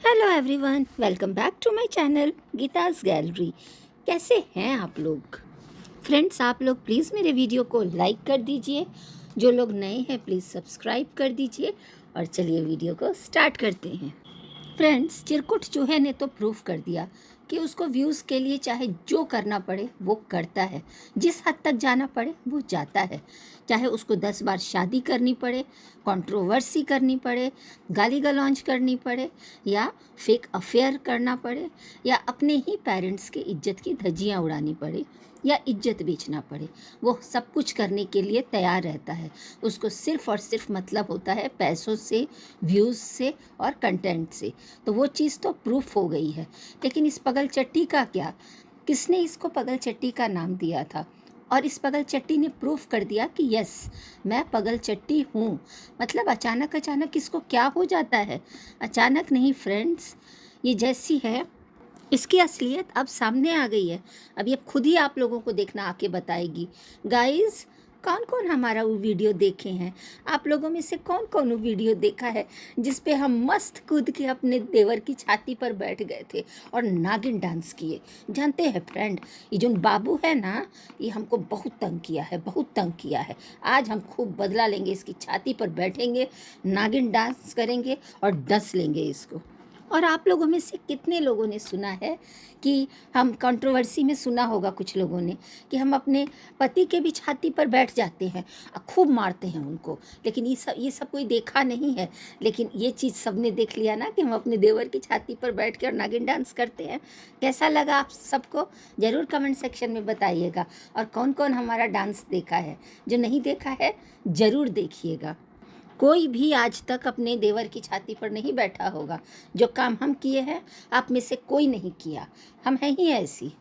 Hello everyone, welcome back to my channel Geeta's gallery. कैसे हैं आप लोग? फ्रेंड्स, आप लोग प्लीज़ मेरे वीडियो को लाइक कर दीजिए। जो लोग नए हैं प्लीज़ सब्सक्राइब कर दीजिए। और चलिए वीडियो को स्टार्ट करते हैं। फ्रेंड्स, चिरकुट चूहे ने तो प्रूव कर दिया कि उसको व्यूज़ के लिए चाहे जो करना पड़े वो करता है, जिस हद तक जाना पड़े वो जाता है। चाहे उसको 10 बार शादी करनी पड़े, कंट्रोवर्सी करनी पड़े, गाली गलौज करनी पड़े, या फेक अफेयर करना पड़े, या अपने ही पेरेंट्स की इज्जत की धज्जियाँ उड़ानी पड़े, या इज्जत बेचना पड़े, वो सब कुछ करने के लिए तैयार रहता है। उसको सिर्फ़ और सिर्फ मतलब होता है पैसों से, व्यूज़ से और कंटेंट से। तो वो चीज़ तो प्रूफ हो गई है। लेकिन इस पगल चट्टी का क्या? किसने इसको पगल चट्टी का नाम दिया था? और इस पगल चट्टी ने प्रूफ कर दिया कि यस, मैं पगल चट्टी हूँ। मतलब अचानक अचानक इसको क्या हो जाता है? अचानक नहीं फ्रेंड्स, ये जैसी है इसकी असलियत अब सामने आ गई है। अब ये खुद ही आप लोगों को देखना आके बताएगी। गाइस, कौन कौन हमारा वो वीडियो देखे हैं? आप लोगों में से कौन कौन वो वीडियो देखा है जिस पे हम मस्त कूद के अपने देवर की छाती पर बैठ गए थे और नागिन डांस किए? जानते हैं फ्रेंड, ये जो बाबू है ना, ये हमको बहुत तंग किया है, बहुत तंग किया है। आज हम खूब बदला लेंगे, इसकी छाती पर बैठेंगे, नागिन डांस करेंगे और डस लेंगे इसको। और आप लोगों में से कितने लोगों ने सुना है कि हम कंट्रोवर्सी में सुना होगा कुछ लोगों ने कि हम अपने पति के भी छाती पर बैठ जाते हैं और खूब मारते हैं उनको। लेकिन ये सब कोई देखा नहीं है। लेकिन ये चीज़ सबने देख लिया ना कि हम अपने देवर की छाती पर बैठ कर नागिन डांस करते हैं। कैसा लगा आप सबको? ज़रूर कमेंट सेक्शन में बताइएगा। और कौन कौन हमारा डांस देखा है? जो नहीं देखा है ज़रूर देखिएगा। कोई भी आज तक अपने देवर की छाती पर नहीं बैठा होगा। जो काम हम किए हैं आप में से कोई नहीं किया। हम हैं ही ऐसी।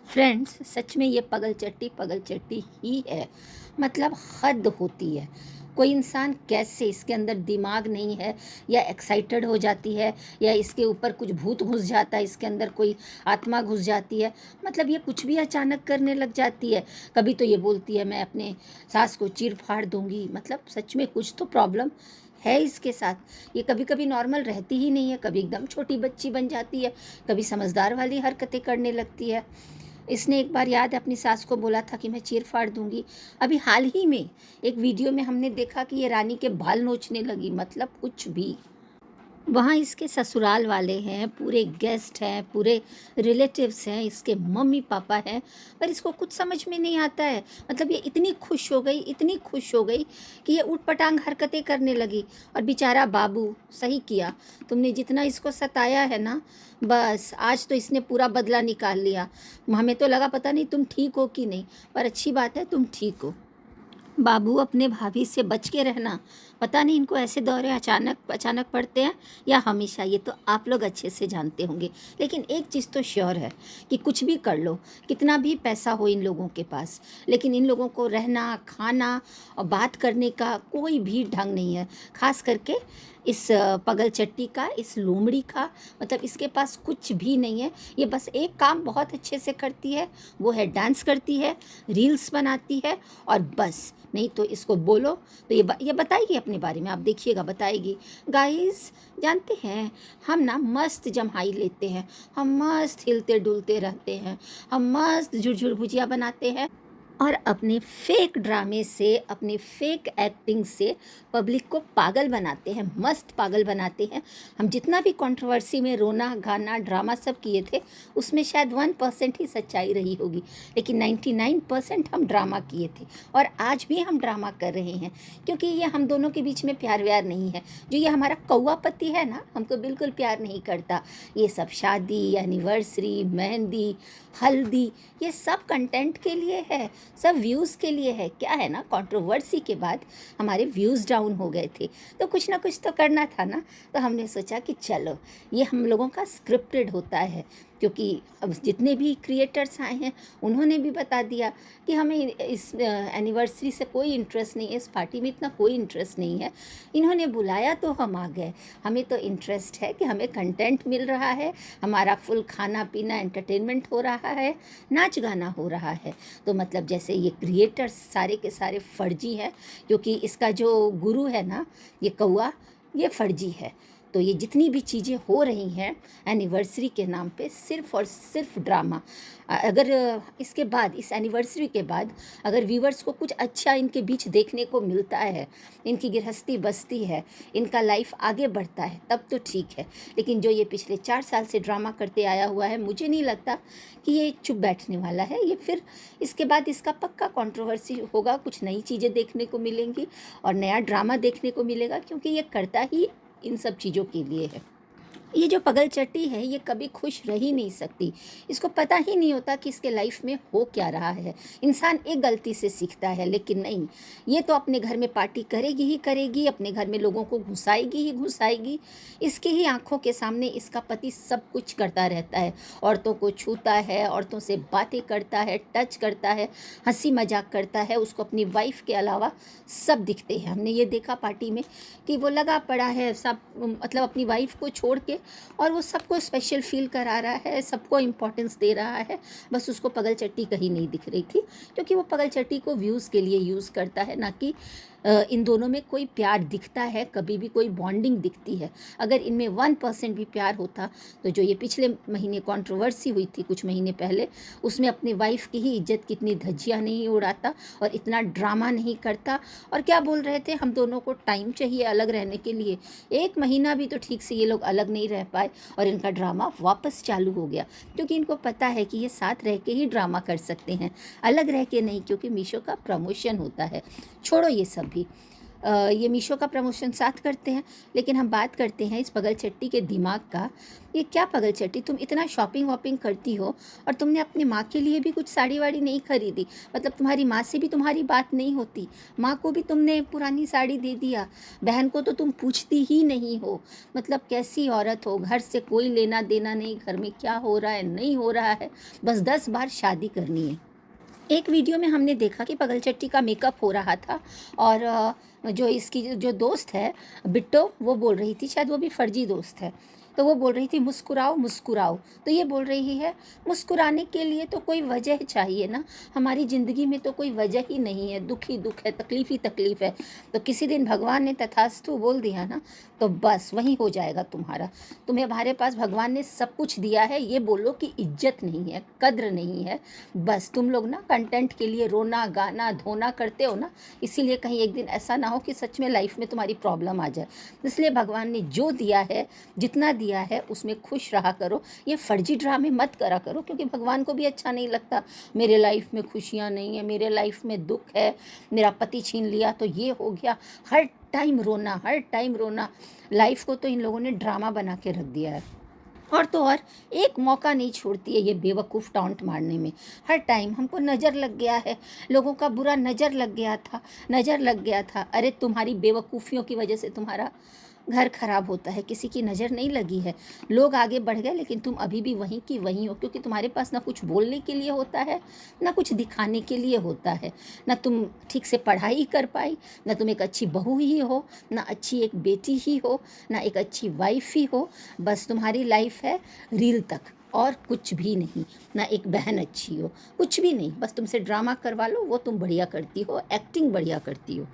फ्रेंड्स, सच में ये पगल चट्टी ही है। मतलब हद होती है। कोई इंसान कैसे, इसके अंदर दिमाग नहीं है, या एक्साइटेड हो जाती है, या इसके ऊपर कुछ भूत घुस जाता है, इसके अंदर कोई आत्मा घुस जाती है। मतलब ये कुछ भी अचानक करने लग जाती है। कभी तो ये बोलती है मैं अपने सास को चीर फाड़ दूंगी। मतलब सच में कुछ तो प्रॉब्लम है इसके साथ। ये कभी कभी नॉर्मल रहती ही नहीं है, कभी एकदम छोटी बच्ची बन जाती है, कभी समझदार वाली हरकतें करने लगती है। इसने एक बार याद है अपनी सास को बोला था कि मैं चीर फाड़ दूंगी। अभी हाल ही में एक वीडियो में हमने देखा कि ये रानी के बाल नोचने लगी। मतलब कुछ भी। वहाँ इसके ससुराल वाले हैं, पूरे गेस्ट हैं, पूरे रिलेटिव्स हैं, इसके मम्मी पापा हैं, पर इसको कुछ समझ में नहीं आता है। मतलब ये इतनी खुश हो गई, इतनी खुश हो गई कि ये ऊटपटांग हरकतें करने लगी। और बेचारा बाबू, सही किया तुमने, जितना इसको सताया है ना, बस आज तो इसने पूरा बदला निकाल लिया। हमें तो लगा पता नहीं तुम ठीक हो कि नहीं, पर अच्छी बात है तुम ठीक हो। बाबू, अपने भाभी से बच के रहना। पता नहीं इनको ऐसे दौरे अचानक अचानक पड़ते हैं या हमेशा, ये तो आप लोग अच्छे से जानते होंगे। लेकिन एक चीज़ तो श्योर है कि कुछ भी कर लो, कितना भी पैसा हो इन लोगों के पास, लेकिन इन लोगों को रहना, खाना और बात करने का कोई भी ढंग नहीं है। खास करके इस पगल चट्टी का, इस लोमड़ी का। मतलब इसके पास कुछ भी नहीं है। ये बस एक काम बहुत अच्छे से करती है, वो है डांस करती है, रील्स बनाती है, और बस। नहीं तो इसको बोलो तो ये बताएगी अपने बारे में, आप देखिएगा बताएगी। गाइस, जानते हैं हम ना मस्त जम्हाई लेते हैं, हम मस्त हिलते डुलते रहते हैं, हम मस्त झुरझुर भुजिया बनाते हैं, और अपने फेक ड्रामे से, अपनी फेक एक्टिंग से पब्लिक को पागल बनाते हैं, मस्त पागल बनाते हैं। हम जितना भी कंट्रोवर्सी में रोना गाना ड्रामा सब किए थे, उसमें शायद 1% ही सच्चाई रही होगी, लेकिन 99% हम ड्रामा किए थे। और आज भी हम ड्रामा कर रहे हैं, क्योंकि ये हम दोनों के बीच में प्यार व्यार नहीं है। जो ये हमारा कौवा पति है ना, हमको बिल्कुल प्यार नहीं करता। ये सब शादी, एनिवर्सरी, मेहंदी, हल्दी, ये सब कंटेंट के लिए है, सब व्यूज़ के लिए है। क्या है ना, कंट्रोवर्सी के बाद हमारे व्यूज़ डाउन हो गए थे, तो कुछ ना कुछ तो करना था ना। तो हमने सोचा कि चलो, ये हम लोगों का स्क्रिप्टेड होता है। क्योंकि अब जितने भी क्रिएटर्स आए हैं उन्होंने भी बता दिया कि हमें इस एनिवर्सरी से कोई इंटरेस्ट नहीं है, इस पार्टी में इतना कोई इंटरेस्ट नहीं है। इन्होंने बुलाया तो हम आ गए। हमें तो इंटरेस्ट है कि हमें कंटेंट मिल रहा है, हमारा फुल खाना पीना एंटरटेनमेंट हो रहा है, नाच गाना हो रहा है। तो मतलब जैसे ये क्रिएटर्स सारे के सारे फर्जी हैं, क्योंकि इसका जो गुरु है ना, ये कौआ, ये फर्जी है। तो ये जितनी भी चीज़ें हो रही हैं एनिवर्सरी के नाम पे, सिर्फ़ और सिर्फ ड्रामा। अगर इसके बाद, इस एनिवर्सरी के बाद अगर व्यूवर्स को कुछ अच्छा इनके बीच देखने को मिलता है, इनकी गृहस्थी बसती है, इनका लाइफ आगे बढ़ता है, तब तो ठीक है। लेकिन जो ये पिछले 4 साल से ड्रामा करते आया हुआ है, मुझे नहीं लगता कि ये चुप बैठने वाला है। ये फिर इसके बाद इसका पक्का कंट्रोवर्सी होगा, कुछ नई चीज़ें देखने को मिलेंगी और नया ड्रामा देखने को मिलेगा, क्योंकि ये करता ही इन सब चीज़ों के लिए है। ये जो पगलचट्टी है ये कभी खुश रह ही नहीं सकती। इसको पता ही नहीं होता कि इसके लाइफ में हो क्या रहा है। इंसान एक गलती से सीखता है, लेकिन नहीं, ये तो अपने घर में पार्टी करेगी ही करेगी, अपने घर में लोगों को घुसाएगी ही घुसाएगी। इसकी ही आंखों के सामने इसका पति सब कुछ करता रहता है, औरतों को छूता है, औरतों से बातें करता है, टच करता है, हंसी मजाक करता है। उसको अपनी वाइफ के अलावा सब दिखते हैं। हमने ये देखा पार्टी में कि वो लगा पड़ा है सब, मतलब अपनी वाइफ को छोड़ के, और वो सबको स्पेशल फील करा रहा है, सबको इम्पोर्टेंस दे रहा है। बस उसको पगलचट्टी कहीं नहीं दिख रही थी, क्योंकि वो पगलचट्टी को व्यूज़ के लिए यूज़ करता है, ना कि इन दोनों में कोई प्यार दिखता है, कभी भी कोई बॉन्डिंग दिखती है। अगर इनमें 1% भी प्यार होता तो जो ये पिछले महीने कंट्रोवर्सी हुई थी कुछ महीने पहले, उसमें अपनी वाइफ की ही इज्जत की इतनी धज्जियाँ नहीं उड़ाता और इतना ड्रामा नहीं करता। और क्या बोल रहे थे, हम दोनों को टाइम चाहिए अलग रहने के लिए। 1 महीना भी तो ठीक से ये लोग अलग नहीं रह पाए और इनका ड्रामा वापस चालू हो गया, क्योंकि इनको पता है कि ये साथ रह के ही ड्रामा कर सकते हैं, अलग रह के नहीं, क्योंकि मीशो का प्रमोशन होता है। छोड़ो ये सब भी, ये मीशो का प्रमोशन साथ करते हैं, लेकिन हम बात करते हैं इस पगलचट्टी के दिमाग का। ये क्या पगलचट्टी, तुम इतना शॉपिंग वॉपिंग करती हो और तुमने अपनी माँ के लिए भी कुछ साड़ी वाड़ी नहीं खरीदी? मतलब तुम्हारी माँ से भी तुम्हारी बात नहीं होती? माँ को भी तुमने पुरानी साड़ी दे दिया, बहन को तो तुम पूछती ही नहीं हो। मतलब कैसी औरत हो, घर से कोई लेना देना नहीं, घर में क्या हो रहा है नहीं हो रहा है, बस 10 बार शादी करनी है। एक वीडियो में हमने देखा कि पगलचट्टी का मेकअप हो रहा था, और जो इसकी जो दोस्त है बिट्टो, वो बोल रही थी, शायद वो भी फर्जी दोस्त है, तो वो बोल रही थी मुस्कुराओ मुस्कुराओ। तो ये बोल रही है मुस्कुराने के लिए तो कोई वजह चाहिए ना, हमारी ज़िंदगी में तो कोई वजह ही नहीं है, दुख ही दुख है, तकलीफ़ ही तकलीफ़ है। तो किसी दिन भगवान ने तथास्तु बोल दिया ना, तो बस वही हो जाएगा तुम्हारा। तुम्हें हमारे पास भगवान ने सब कुछ दिया है, ये बोलो कि इज्जत नहीं है, कद्र नहीं है। बस तुम लोग ना कंटेंट के लिए रोना गाना धोना करते हो ना, इसीलिए कहीं एक दिन ऐसा ना हो कि सच में लाइफ में तुम्हारी प्रॉब्लम आ जाए। इसलिए भगवान ने जो दिया है, जितना दिया है, उसमें खुश रहा करो। ये फर्जी ड्रामे मत करा करो, क्योंकि भगवान को भी अच्छा नहीं लगता मेरे लाइफ में खुशियाँ नहीं है, मेरे लाइफ में दुख है, मेरा पति छीन लिया तो ये हो गया, हर टाइम रोना, हर टाइम रोना। लाइफ को तो इन लोगों ने ड्रामा बना के रख दिया है। और तो और एक मौका नहीं छोड़ती है ये बेवकूफ़ टॉन्ट मारने में। हर टाइम हमको नज़र लग गया है, लोगों का बुरा नज़र लग गया था, नज़र लग गया था। अरे तुम्हारी बेवकूफ़ियों की वजह से तुम्हारा घर खराब होता है, किसी की नज़र नहीं लगी है। लोग आगे बढ़ गए, लेकिन तुम अभी भी वहीं की वहीं हो, क्योंकि तुम्हारे पास ना कुछ बोलने के लिए होता है, ना कुछ दिखाने के लिए होता है। ना तुम ठीक से पढ़ाई कर पाई, ना तुम एक अच्छी बहू ही हो, ना अच्छी एक बेटी ही हो, ना एक अच्छी वाइफ ही हो। बस तुम्हारी लाइफ है रील तक, और कुछ भी नहीं। ना एक बहन अच्छी हो, कुछ भी नहीं। बस तुमसे ड्रामा करवा लो, वो तुम बढ़िया करती हो, एक्टिंग बढ़िया करती हो।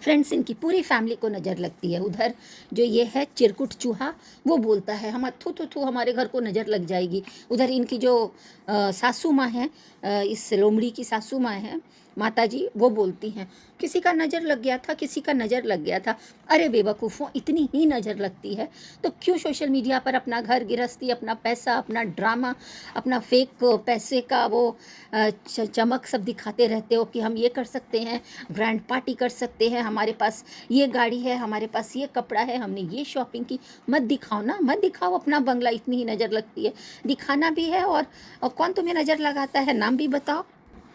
फ्रेंड्स, इनकी पूरी फैमिली को नज़र लगती है। उधर जो ये है चिरकुट चूहा, वो बोलता है हम थू थू थू हमारे घर को नज़र लग जाएगी। उधर इनकी जो सासू माँ हैं, इस लोमड़ी की सासू माँ हैं, माता जी, वो बोलती हैं किसी का नज़र लग गया था, किसी का नज़र लग गया था। अरे बेवकूफ़ों, इतनी ही नज़र लगती है तो क्यों सोशल मीडिया पर अपना घर गृहस्थी, अपना पैसा, अपना ड्रामा, अपना फेक पैसे का वो चमक सब दिखाते रहते हो कि हम ये कर सकते हैं, ब्रांड पार्टी कर सकते हैं, हमारे पास ये गाड़ी है, हमारे पास ये कपड़ा है, हमने ये शॉपिंग की। मत दिखाओ ना, मत दिखाओ अपना बंगला, इतनी ही नज़र लगती है। दिखाना भी है, और कौन तुम्हें नज़र लगाता है, नाम भी बताओ।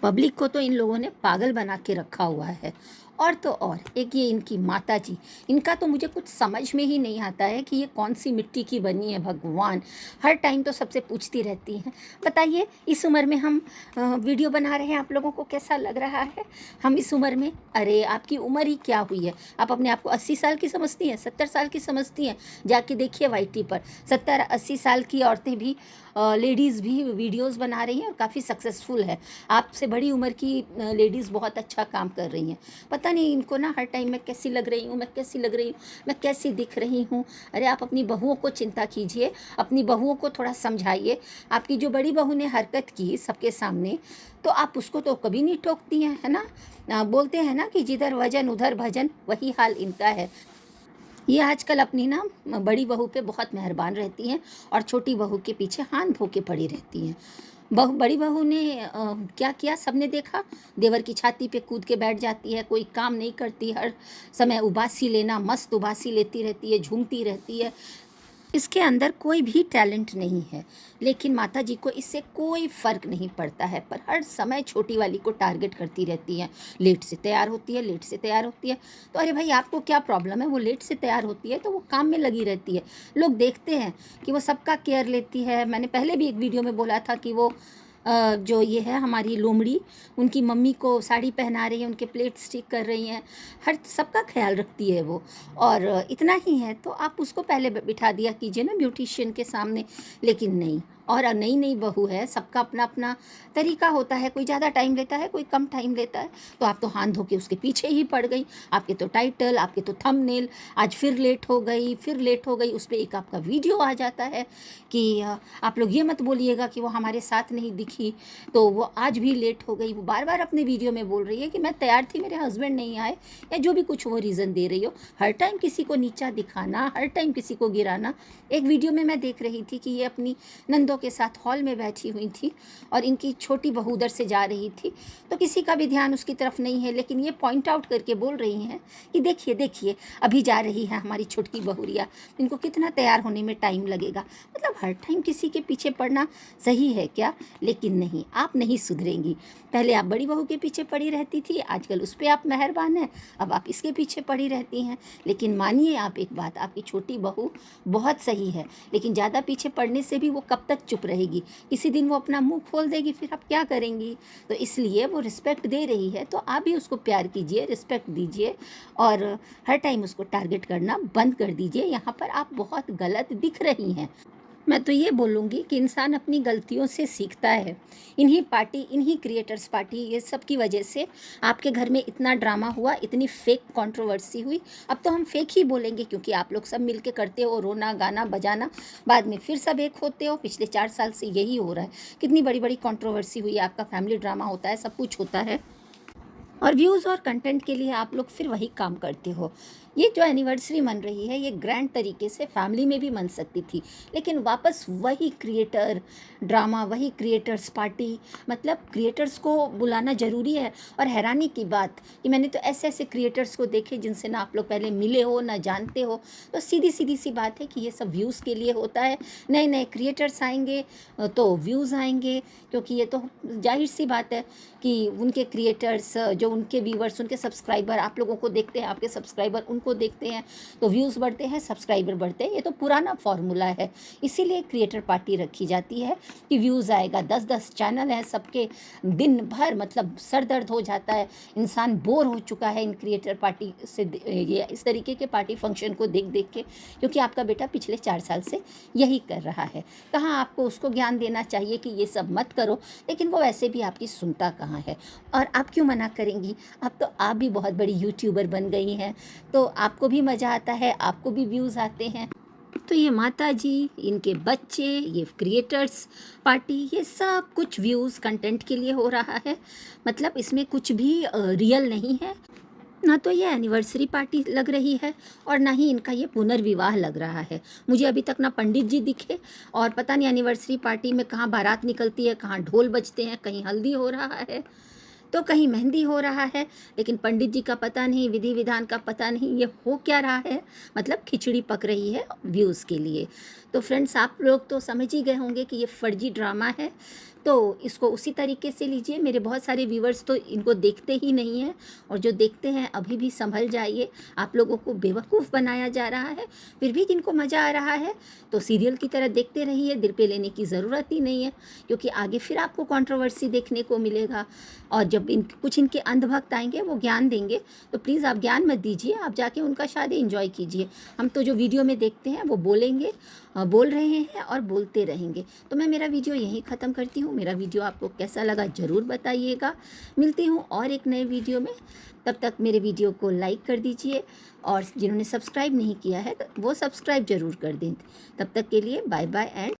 पब्लिक को तो इन लोगों ने पागल बना के रखा हुआ है। और तो और एक ये इनकी माता जी, इनका तो मुझे कुछ समझ में ही नहीं आता है कि ये कौन सी मिट्टी की बनी है। भगवान, हर टाइम तो सबसे पूछती रहती हैं, बताइए इस उम्र में हम वीडियो बना रहे हैं, आप लोगों को कैसा लग रहा है? हम इस उम्र में, अरे आपकी उम्र ही क्या हुई है? आप अपने आप को 80 साल की समझती हैं, 70 साल की समझती हैं? जाके देखिए वाईटी पर 70-80 साल की औरतें भी, लेडीज़ भी वीडियोस बना रही हैं और काफ़ी सक्सेसफुल है। आपसे बड़ी उम्र की लेडीज़ बहुत अच्छा काम कर रही हैं। पता पता नहीं इनको ना हर टाइम मैं कैसी लग रही हूँ, मैं कैसी लग रही हूँ, मैं कैसी दिख रही हूँ। अरे आप अपनी बहुओं को चिंता कीजिए, अपनी बहुओं को थोड़ा समझाइए। आपकी जो बड़ी बहू ने हरकत की सबके सामने, तो आप उसको तो कभी नहीं टोकती हैं, है ना। बोलते हैं ना कि जिधर वजन उधर भजन, वही हाल इनका है। ये आजकल अपनी ना बड़ी बहू पे बहुत मेहरबान रहती हैं और छोटी बहू के पीछे हाथ धो के पड़ी रहती हैं। बड़ी बहू ने क्या किया सबने देखा, देवर की छाती पे कूद के बैठ जाती है, कोई काम नहीं करती, हर समय उबासी लेना, मस्त उबासी लेती रहती है, झूमती रहती है। इसके अंदर कोई भी टैलेंट नहीं है, लेकिन माता जी को इससे कोई फ़र्क नहीं पड़ता है, पर हर समय छोटी वाली को टारगेट करती रहती हैं। लेट से तैयार होती है, लेट से तैयार होती है। तो अरे भाई आपको क्या प्रॉब्लम है, वो लेट से तैयार होती है तो वो काम में लगी रहती है। लोग देखते हैं कि वो सबका केयर लेती है। मैंने पहले भी एक वीडियो में बोला था कि वो जो ये है हमारी लोमड़ी, उनकी मम्मी को साड़ी पहना रही है, उनके प्लेट स्टिक कर रही हैं, हर सबका ख्याल रखती है वो। और इतना ही है तो आप उसको पहले बिठा दिया कीजिए ना ब्यूटिशियन के सामने, लेकिन नहीं। और नई नई बहू है, सबका अपना अपना तरीका होता है, कोई ज़्यादा टाइम लेता है, कोई कम टाइम लेता है। तो आप तो हाथ धो के उसके पीछे ही पड़ गई। आपके तो टाइटल, आपके तो थंबनेल, आज फिर लेट हो गई, फिर लेट हो गई, उस पर एक आपका वीडियो आ जाता है कि आप लोग ये मत बोलिएगा कि वो हमारे साथ नहीं दिखी, तो वो आज भी लेट हो गई। वो बार बार अपने वीडियो में बोल रही है कि मैं तैयार थी, मेरे हस्बैंड नहीं आए, या जो भी कुछ वो रीज़न दे रही हो। हर टाइम किसी को नीचा दिखाना, हर टाइम किसी को गिराना। एक वीडियो में मैं देख रही थी कि ये अपनी नंदों के साथ हॉल में बैठी हुई थी और इनकी छोटी बहू उधर से जा रही थी, तो किसी का भी ध्यान उसकी तरफ नहीं है, लेकिन ये पॉइंट आउट करके बोल रही हैं कि देखिए देखिए अभी जा रही है हमारी छोटी बहुरिया, इनको कितना तैयार होने में टाइम लगेगा। मतलब हर टाइम किसी के पीछे पड़ना सही है क्या? लेकिन नहीं, आप नहीं सुधरेंगी। पहले आप बड़ी बहू के पीछे पड़ी रहती थी, आजकल उस पर आप मेहरबान हैं, अब आप इसके पीछे पड़ी रहती हैं। लेकिन मानिए आप एक बात, आपकी छोटी बहू बहुत सही है, लेकिन ज़्यादा पीछे पड़ने से भी वो कब तक चुप रहेगी? किसी दिन वो अपना मुंह खोल देगी, फिर आप क्या करेंगी? तो इसलिए वो रिस्पेक्ट दे रही है तो आप भी उसको प्यार कीजिए, रिस्पेक्ट दीजिए और हर टाइम उसको टारगेट करना बंद कर दीजिए। यहाँ पर आप बहुत गलत दिख रही हैं। मैं तो ये बोलूँगी कि इंसान अपनी गलतियों से सीखता है। इन्हीं पार्टी, इन्हीं क्रिएटर्स पार्टी, ये सब की वजह से आपके घर में इतना ड्रामा हुआ, इतनी फेक कंट्रोवर्सी हुई। अब तो हम फेक ही बोलेंगे क्योंकि आप लोग सब मिलके करते हो रोना गाना बजाना, बाद में फिर सब एक होते हो। पिछले 4 साल से यही हो रहा है। कितनी बड़ी बड़ी कंट्रोवर्सी हुई है, आपका फैमिली ड्रामा होता है, सब कुछ होता है, और व्यूज़ और कंटेंट के लिए आप लोग फिर वही काम करते हो। ये जो एनिवर्सरी मन रही है, ये ग्रैंड तरीके से फैमिली में भी मन सकती थी, लेकिन वापस वही क्रिएटर ड्रामा, वही क्रिएटर्स पार्टी। मतलब क्रिएटर्स को बुलाना ज़रूरी है। और हैरानी की बात कि मैंने तो ऐसे ऐसे क्रिएटर्स को देखे जिनसे ना आप लोग पहले मिले हो, ना जानते हो। तो सीधी सीधी सी बात है कि ये सब व्यूज़ के लिए होता है। नए नए क्रिएटर्स आएंगे तो व्यूज़ आएंगे, क्योंकि ये तो जाहिर सी बात है कि उनके क्रिएटर्स, जो उनके व्यूवर्स, उनके सब्सक्राइबर आप लोगों को देखते हैं, आपके सब्सक्राइबर उनको देखते हैं, तो व्यूज़ बढ़ते हैं, सब्सक्राइबर बढ़ते हैं। ये तो पुराना फॉर्मूला है। इसीलिए क्रिएटर पार्टी रखी जाती है कि व्यूज़ आएगा। 10-10 चैनल हैं सबके, दिन भर मतलब सर दर्द हो जाता है, इंसान बोर हो चुका है इन क्रिएटर पार्टी से, ये इस तरीके के पार्टी फंक्शन को देख देख के, क्योंकि आपका बेटा पिछले 4 साल से यही कर रहा है। कहाँ आपको उसको ज्ञान देना चाहिए कि ये सब मत करो, लेकिन वो वैसे भी आपकी सुनता कहाँ है। और आप क्यों मना करेंगी? अब तो आप भी बहुत बड़ी यूट्यूबर बन गई हैं, तो आपको भी मज़ा आता है, आपको भी व्यूज़ आते हैं। तो ये माता जी, इनके बच्चे, ये क्रिएटर्स पार्टी, ये सब कुछ व्यूज़ कंटेंट के लिए हो रहा है। मतलब इसमें कुछ भी रियल नहीं है। ना तो ये एनिवर्सरी पार्टी लग रही है और ना ही इनका ये पुनर्विवाह लग रहा है। मुझे अभी तक ना पंडित जी दिखे, और पता नहीं एनिवर्सरी पार्टी में कहाँ बारात निकलती है, कहाँ ढोल बजते हैं, कहीं हल्दी हो रहा है तो कहीं मेहंदी हो रहा है, लेकिन पंडित जी का पता नहीं, विधि विधान का पता नहीं, ये हो क्या रहा है। मतलब खिचड़ी पक रही है व्यूज़ के लिए। तो फ्रेंड्स, आप लोग तो समझ ही गए होंगे कि ये फर्जी ड्रामा है, तो इसको उसी तरीके से लीजिए। मेरे बहुत सारे व्यूवर्स तो इनको देखते ही नहीं हैं, और जो देखते हैं अभी भी संभल जाइए। आप लोगों को बेवकूफ़ बनाया जा रहा है। फिर भी जिनको मज़ा आ रहा है तो सीरियल की तरह देखते रहिए, दिल पे लेने की ज़रूरत ही नहीं है, क्योंकि आगे फिर आपको कंट्रोवर्सी देखने को मिलेगा। और जब कुछ इनके अंधभक्त आएंगे, वो ज्ञान देंगे, तो प्लीज़ आप ज्ञान मत दीजिए, आप जाके उनका शादी एंजॉय कीजिए। हम तो जो वीडियो में देखते हैं वो बोलेंगे, बोल रहे हैं और बोलते रहेंगे। तो मैं मेरा वीडियो यहीं ख़त्म करती हूँ। मेरा वीडियो आपको कैसा लगा ज़रूर बताइएगा। मिलती हूँ और एक नए वीडियो में, तब तक मेरे वीडियो को लाइक कर दीजिए और जिन्होंने सब्सक्राइब नहीं किया है तो वो सब्सक्राइब ज़रूर कर दें। तब तक के लिए बाय बाय एंड